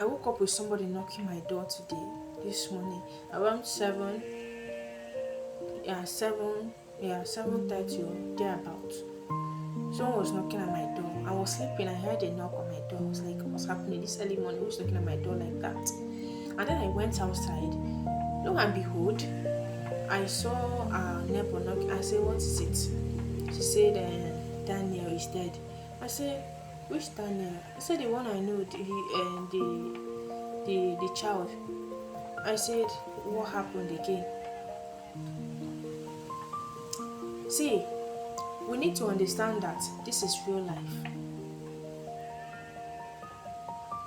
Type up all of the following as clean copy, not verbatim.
I woke up with somebody knocking my door today, this morning, around 7, yeah, 7:30 or thereabout. Someone was knocking at my door. I was sleeping. I heard a knock on my door. I was like, what's happening this early morning? Who's knocking at my door like that? And then I went outside. Lo and behold, I saw a neighbor knocking. I said, what is it? She said, Daniel is dead. I said, which Daniel? I said, the one I know, the child. I said, what happened again? See, we need to understand that this is real life.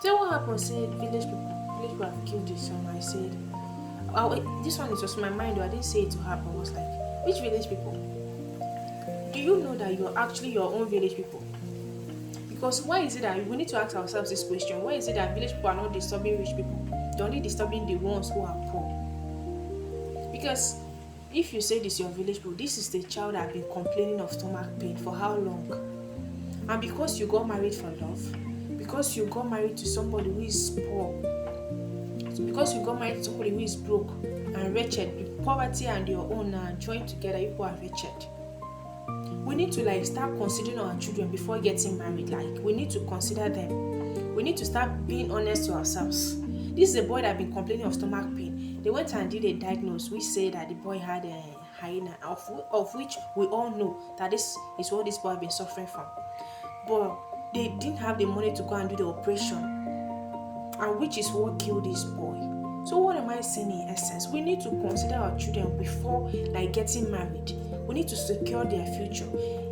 So what happened? Said village people have killed his son. I said, oh, wait, this one is just my mind. Though I didn't say it to her, but I was like, which village people? Do you know that you're actually your own village people? Because why is it that we need to ask ourselves this question? Why is it that village people are not disturbing rich people? They're only disturbing the ones who are poor. Because if you say this your village people, this is the child that have been complaining of stomach pain for how long? And because you got married for love, because you got married to somebody who is poor, because you got married to somebody who is broke and wretched, poverty and your own are joined together, you are wretched. We need to like start considering our children before getting married. Like we need to consider them. We need to start being honest to ourselves. This is a boy that had been complaining of stomach pain. They went and did a diagnosis which said that the boy had a hyena, of which we all know that this is what this boy had been suffering from. But they didn't have the money to go and do the operation, and which is what killed this boy. So what am I saying in essence? We need to consider our children before like getting married. We need to secure their future.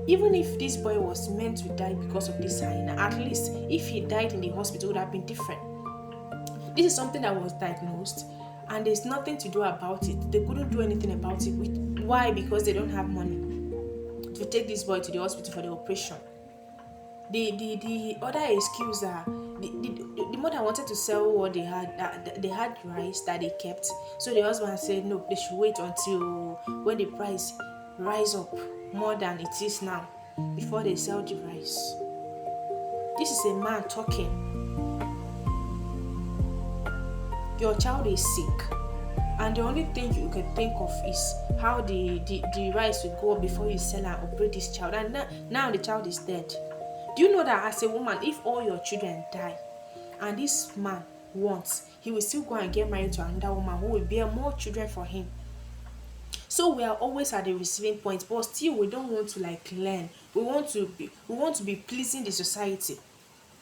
Even if this boy was meant to die because of this hyena, at least if he died in the hospital, it would have been different. This is something that was diagnosed and there's nothing to do about it. They couldn't do anything about it. Why? Because they don't have money to take this boy to the hospital for the operation. The other excuse are the mother wanted to sell what they had. They had rice that they kept, so the husband said no, they should wait until when the price rise up more than it is now before they sell the rice. This is a man talking. Your child is sick, and the only thing you can think of is how the rice will go up before you sell and operate this child, and now the child is dead. Do you know that as a woman, if all your children die and this man wants, he will still go and get married to another woman who will bear more children for him? So we are always at the receiving point, but still we don't want to like learn. We want to be pleasing the society.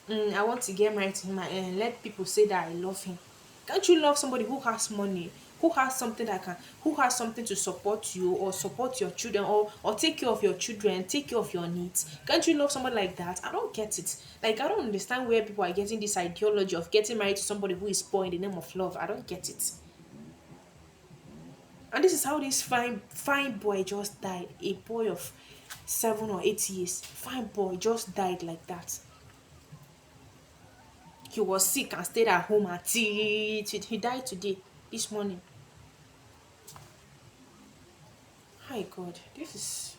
I want to get married to him and let people say that I love him. Can't you love somebody who has money, who has something to support you or support your children, or take care of your children, take care of your needs? Can't you love somebody like that? I don't get it. Like I don't understand where people are getting this ideology of getting married to somebody who is poor in the name of love. I don't get it. And this is how this fine boy just died. A boy of 7 or 8 years. Fine boy just died like that. He was sick and stayed at home until he died today, this morning. Hi God, this is